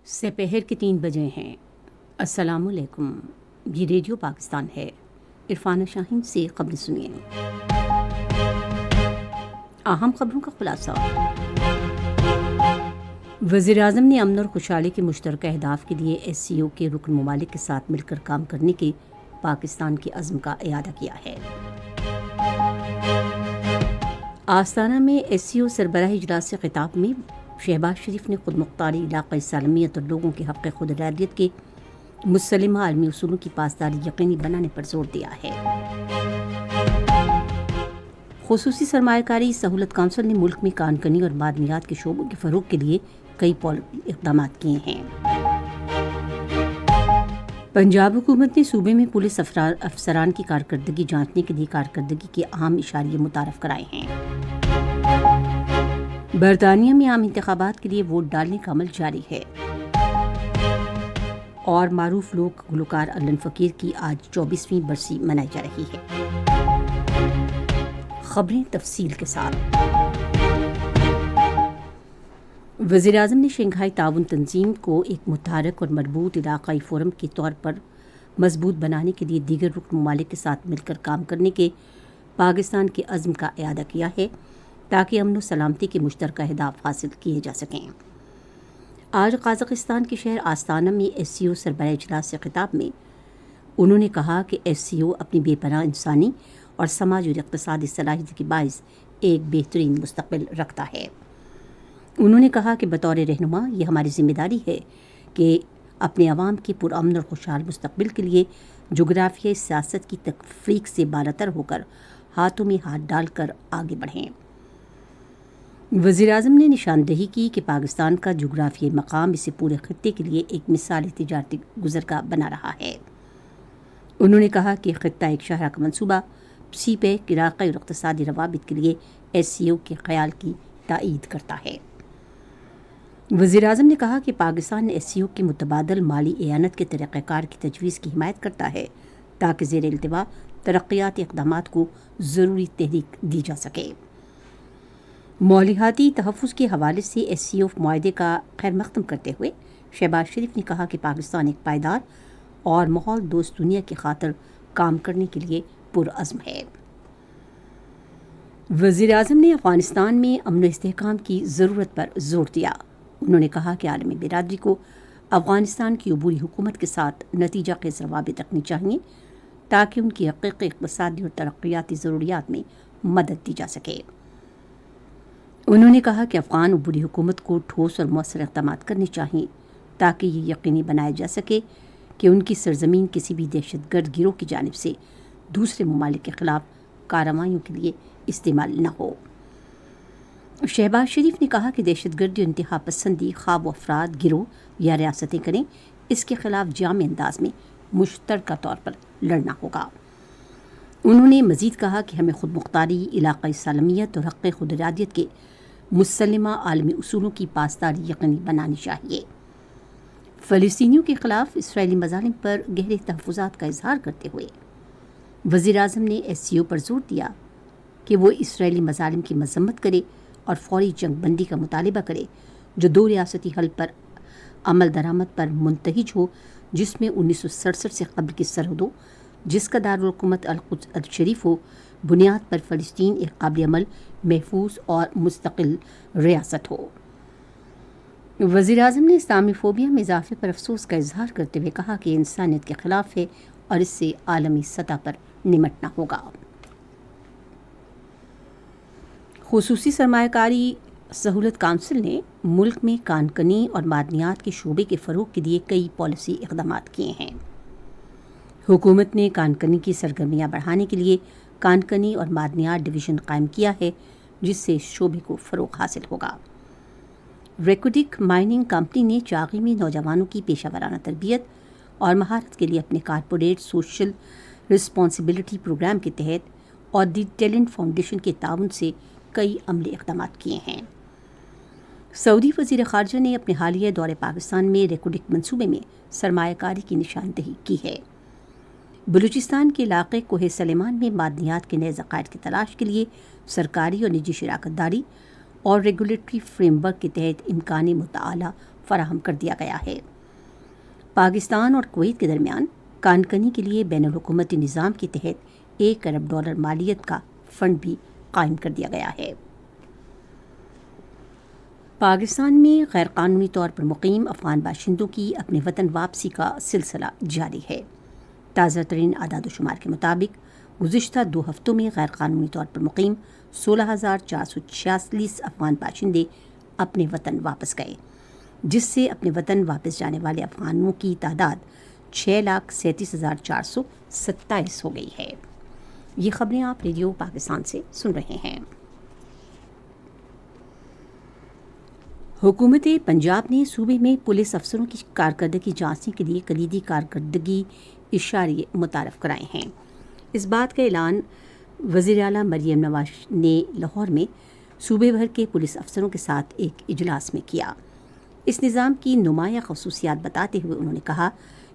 سپہر کے 3 بجے ہیں۔ السلام علیکم، یہ ریڈیو پاکستان ہے۔ عرفانہ شاہین سے خبریں سنیے۔ اہم خبروں کا خلاصہ۔ وزیر اعظم نے امن اور خوشحالی کے مشترکہ اہداف کے لیے ایس سی او کے رکن ممالک کے ساتھ مل کر کام کرنے کے پاکستان کے عزم کا اعادہ کیا ہے۔ آستانہ میں ایس سی او سربراہ اجلاس سے خطاب میں شہباز شریف نے خود مختاری، علاقائی سالمیت اور لوگوں کے حق خود ارادیت کے مسلمہ عالمی اصولوں کی پاسداری یقینی بنانے پر زور دیا ہے۔ خصوصی سرمایہ کاری سہولت کونسل نے ملک میں کان کنی اور معدنیات کے شعبوں کے فروغ کے لیے کئی اقدامات کیے ہیں۔ پنجاب حکومت نے صوبے میں پولیس افسران کی کارکردگی جانچنے کے لیے کارکردگی کے اہم اشاریے متعارف کرائے ہیں۔ برطانیہ میں عام انتخابات کے لیے ووٹ ڈالنے کا عمل جاری ہے۔ اور معروف لوک گلوکار علن فقیر کی آج 24ویں برسی منائی جا رہی ہے۔ خبریں تفصیل کے ساتھ۔ وزیر اعظم نے شنگھائی تعاون تنظیم کو ایک متحرک اور مربوط علاقائی فورم کے طور پر مضبوط بنانے کے لیے دیگر رکن ممالک کے ساتھ مل کر کام کرنے کے پاکستان کے عزم کا اعادہ کیا ہے تاکہ امن و سلامتی کے مشترکہ اہداف حاصل کیے جا سکیں۔ آج قازقستان کے شہر آستانہ میں ایس سی او سربراہ اجلاس سے خطاب میں انہوں نے کہا کہ ایس سی او اپنی بے پناہ انسانی اور سماجی اور اقتصادی صلاحیت کے باعث ایک بہترین مستقبل رکھتا ہے۔ انہوں نے کہا کہ بطور رہنما یہ ہماری ذمہ داری ہے کہ اپنے عوام کے پرامن اور خوشحال مستقبل کے لیے جغرافیائی سیاست کی تفریق سے بالاتر ہو کر ہاتھوں میں ہاتھ ڈال کر آگے بڑھیں۔ وزیر اعظم نے نشاندہی کی کہ پاکستان کا جغرافیائی مقام اسے پورے خطے کے لیے ایک مثالی تجارتی گزرگاہ بنا رہا ہے۔ انہوں نے کہا کہ خطہ ایک شاہراہ کا منصوبہ سی پیک علاقائی اور اقتصادی روابط کے لیے ایس سی او کے خیال کی تائید کرتا ہے۔ وزیر اعظم نے کہا کہ پاکستان ایس سی او کے متبادل مالی اعانت کے طریقہ کار کی تجویز کی حمایت کرتا ہے تاکہ زیر التوا ترقیاتی اقدامات کو ضروری تحریک دی جا سکے۔ مالیاتی تحفظ کے حوالے سے ایس سی او معاہدے کا خیر مقدم کرتے ہوئے شہباز شریف نے کہا کہ پاکستان ایک پائیدار اور ماحول دوست دنیا کی خاطر کام کرنے کے لیے پرعزم ہے۔ وزیر اعظم نے افغانستان میں امن و استحکام کی ضرورت پر زور دیا۔ انہوں نے کہا کہ عالمی برادری کو افغانستان کی عبوری حکومت کے ساتھ نتیجہ خیز روابط رکھنی چاہیے تاکہ ان کی حقیقی اقتصادی اور ترقیاتی ضروریات میں مدد دی جا سکے۔ انہوں نے کہا کہ افغان عبوری حکومت کو ٹھوس اور مؤثر اقدامات کرنے چاہئیں تاکہ یہ یقینی بنایا جا سکے کہ ان کی سرزمین کسی بھی دہشت گرد گروہ کی جانب سے دوسرے ممالک کے خلاف کارروائیوں کے لیے استعمال نہ ہو۔ شہباز شریف نے کہا کہ دہشت گردی اور انتہا پسندی خواہ و افراد، گروہ یا ریاستیں کریں، اس کے خلاف جامع انداز میں مشترکہ طور پر لڑنا ہوگا۔ انہوں نے مزید کہا کہ ہمیں خود مختاری، علاقائی سالمیت اور حق خود ارادیت کے مسلمہ عالمی اصولوں کی پاسداری یقینی بنانی چاہیے۔ فلسطینیوں کے خلاف اسرائیلی مظالم پر گہرے تحفظات کا اظہار کرتے ہوئے وزیر اعظم نے ایس سی او پر زور دیا کہ وہ اسرائیلی مظالم کی مذمت کرے اور فوری جنگ بندی کا مطالبہ کرے جو 2 ریاستی حل پر عمل درآمد پر منتہج ہو، جس میں 1967 سے قبل کی سرحدوں، جس کا دارالحکومت القدس الشریف ہو، بنیاد پر فلسطین ایک قابل عمل، محفوظ اور مستقل ریاست ہو۔ وزیر اعظم نے اسلامی فوبیا میں اضافے پر افسوس کا اظہار کرتے ہوئے کہا کہ یہ انسانیت کے خلاف ہے اور اس سے عالمی سطح پر نمٹنا ہوگا۔ خصوصی سرمایہ کاری سہولت کونسل نے ملک میں کان کنی اور معدنیات کے شعبے کے فروغ کے لیے کئی پالیسی اقدامات کیے ہیں۔ حکومت نے کان کنی کی سرگرمیاں بڑھانے کے لیے کان کنی اور معدنیات ڈویژن قائم کیا ہے جس سے اس شعبے کو فروغ حاصل ہوگا۔ ریکوڈک مائننگ کمپنی نے چاغی میں نوجوانوں کی پیشہ ورانہ تربیت اور مہارت کے لیے اپنے کارپوریٹ سوشل رسپانسبلٹی پروگرام کے تحت اور دی ٹیلنٹ فاؤنڈیشن کے تعاون سے کئی عملی اقدامات کیے ہیں۔ سعودی وزیر خارجہ نے اپنے حالیہ دورے پاکستان میں ریکوڈک منصوبے میں سرمایہ کاری کی نشاندہی کی ہے۔ بلوچستان کے علاقے کوہ سلیمان میں معدنیات کے نئے ذخائر کی تلاش کے لیے سرکاری اور نجی شراکت داری اور ریگولیٹری فریم ورک کے تحت امکانی متعالہ فراہم کر دیا گیا ہے۔ پاکستان اور کویت کے درمیان کانکنی کے لیے بین الحکومتی نظام کے تحت $1 ارب مالیت کا فنڈ بھی قائم کر دیا گیا ہے۔ پاکستان میں غیر قانونی طور پر مقیم افغان باشندوں کی اپنے وطن واپسی کا سلسلہ جاری ہے۔ تازہ ترین اعداد و شمار کے مطابق گزشتہ 2 ہفتوں میں غیر قانونی طور پر مقیم 16,446 افغان باشندے اپنے وطن واپس گئے، جس سے اپنے وطن واپس جانے والے افغانوں کی تعداد 6,37,427 ہو گئی ہے۔ یہ خبریں آپ ریڈیو پاکستان سے سن رہے ہیں۔ حکومت پنجاب نے صوبے میں پولیس افسروں کی کارکردگی جانچنے کے لیے کلیدی کارکردگی اشاریے متعارف کرائے ہیں۔ اس بات کا اعلان وزیر اعلیٰ مریم نواز نے لاہور میں صوبے بھر کے پولیس افسروں کے ساتھ ایک اجلاس میں کیا۔ اس نظام کی نمایاں خصوصیات بتاتے ہوئے انہوں نے کہا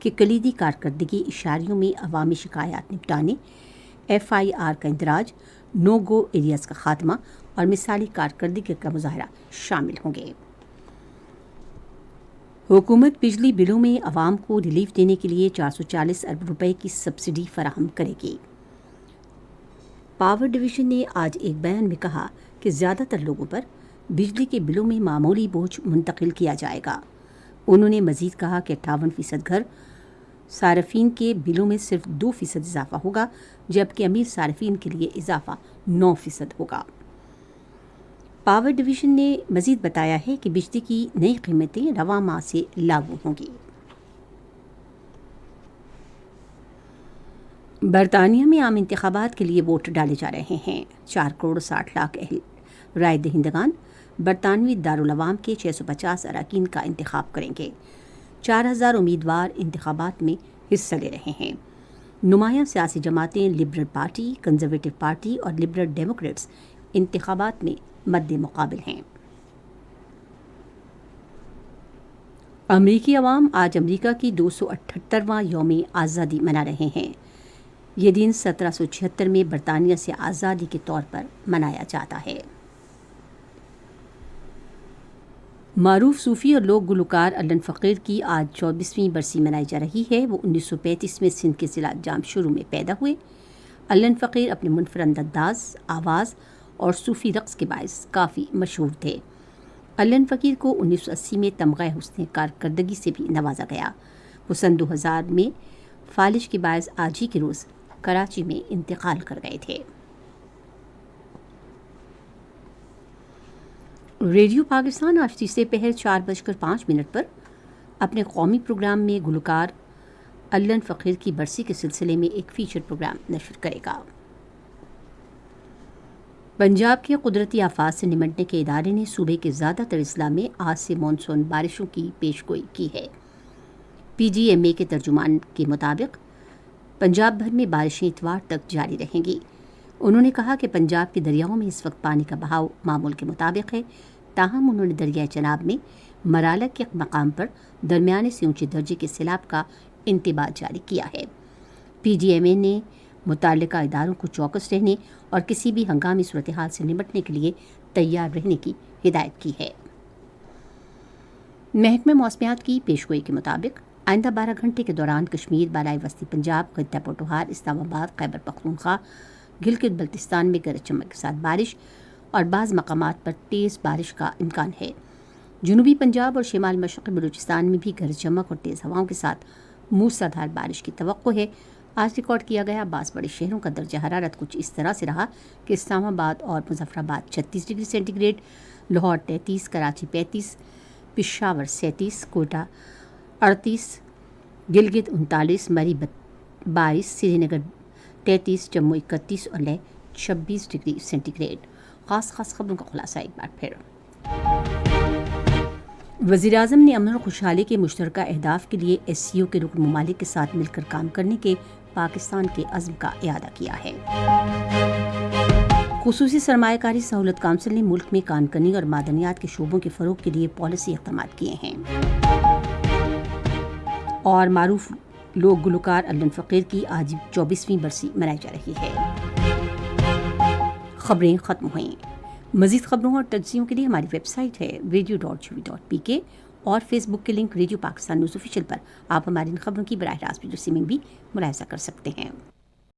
کہ کلیدی کارکردگی اشاریوں میں عوامی شکایات نپٹانے، FIR کا اندراج، نو گو ایریاز کا خاتمہ اور مثالی کارکردگی کا مظاہرہ شامل ہوں گے۔ حکومت بجلی بلوں میں عوام کو ریلیف دینے کے لیے 440 ارب روپے کی سبسڈی فراہم کرے گی۔ پاور ڈویژن نے آج ایک بیان میں کہا کہ زیادہ تر لوگوں پر بجلی کے بلوں میں معمولی بوجھ منتقل کیا جائے گا۔ انہوں نے مزید کہا کہ 58% گھر صارفین کے بلوں میں صرف 2% اضافہ ہوگا، جبکہ امیر صارفین کے لیے اضافہ 9% ہوگا۔ پاور ڈویژن نے مزید بتایا ہے کہ بجلی کی نئی قیمتیں رواں ماہ سے لاگو ہوں گی۔ برطانیہ میں عام انتخابات کے لیے ووٹ ڈالے جا رہے ہیں۔ 4,60,00,000 اہل رائے دہندگان برطانوی دارالعوام کے 650 اراکین کا انتخاب کریں گے۔ 4,000 امیدوار انتخابات میں حصہ لے رہے ہیں۔ نمایاں سیاسی جماعتیں لبرل پارٹی، کنزرویٹو پارٹی اور لبرل ڈیموکریٹس انتخابات میں مد مقابل ہیں۔ امریکی عوام آج امریکہ کی 278واں یوم آزادی منا رہے ہیں۔ یہ دن 1776 میں برطانیہ سے آزادی کے طور پر منایا جاتا ہے۔ معروف صوفی اور لوک گلوکار علن فقیر کی آج 24ویں برسی منائی جا رہی ہے۔ وہ 1935 میں سندھ کے ضلع جامشورو میں پیدا ہوئے۔ علن فقیر اپنے منفرد انداز، آواز اور صوفی رقص کے باعث کافی مشہور تھے۔ علن فقیر کو 1980 میں تمغہ حسن کارکردگی سے بھی نوازا گیا۔ وہ سن 2000 میں فالج کے باعث آج ہی کے روز کراچی میں انتقال کر گئے تھے۔ ریڈیو پاکستان آج تیسرے پہر 4:05 پر اپنے قومی پروگرام میں گلوکار علن فقیر کی برسی کے سلسلے میں ایک فیچر پروگرام نشر کرے گا۔ پنجاب کے قدرتی آفات سے نمٹنے کے ادارے نے صوبے کے زیادہ تر اضلاع میں آج سے مانسون بارشوں کی پیشگوئی کی ہے۔ PGMA کے ترجمان کے مطابق پنجاب بھر میں بارشیں اتوار تک جاری رہیں گی۔ انہوں نے کہا کہ پنجاب کے دریاؤں میں اس وقت پانی کا بہاؤ معمول کے مطابق ہے، تاہم انہوں نے دریائے چناب میں مرالہ کے مقام پر درمیانے سے اونچے درجے کے سیلاب کا انتباہ جاری کیا ہے۔ PGMA نے متعلقہ اداروں کو چوکس رہنے اور کسی بھی ہنگامی صورتحال سے نمٹنے کے لیے تیار رہنے کی ہدایت کی ہے۔ محکمہ موسمیات کی پیشگوئی کے مطابق آئندہ 12 گھنٹے کے دوران کشمیر، بالائی وسطی پنجاب، خطہ پٹوہار، اسلام آباد، خیبر پختونخوا، گلگت بلتستان میں گرج چمک کے ساتھ بارش اور بعض مقامات پر تیز بارش کا امکان ہے۔ جنوبی پنجاب اور شمال مشرقی بلوچستان میں بھی گرج چمک اور تیز ہواؤں کے ساتھ موسلادھار بارش کی توقع ہے۔ آج ریکارڈ کیا گیا بعض بڑے شہروں کا درجہ حرارت کچھ اس طرح سے رہا کہ اسلام آباد اور Muzaffarabad 36 degree centigrade, Lahore 33، Karachi 35، Peshawar 37، Quetta 38، Gilgit 39، Murree 22، Srinagar 33، Jammu 31 اور لے 26 ڈگری سینٹی گریڈ۔ خاص خبروں کا خلاصہ ایک بار پھر۔ وزیر اعظم نے امن اور خوشحالی کے مشترکہ اہداف کے لیے SCO کے رکن ممالک کے ساتھ مل کر کام کرنے کے پاکستان کے عزم کا اعادہ کیا ہے۔ خصوصی سرمایہ کاری سہولت کونسل نے ملک میں کان کنی اور معدنیات کے شعبوں کے فروغ کے لیے پالیسی اقدامات کیے ہیں۔ اور معروف لوک گلوکار علن فقیر کی آج 24ویں برسی منائی جا رہی ہے۔ خبریں ختم ہوئیں۔ مزید خبروں اور تجزیوں کے لیے ہماری ویب سائٹ ہے radio.gv.pk اور فیس بک کے link radio Pakistan news official پر آپ ہماری ان خبروں کی براہ راست ویڈیو اسٹریمنگ بھی ملاحظہ کر سکتے ہیں۔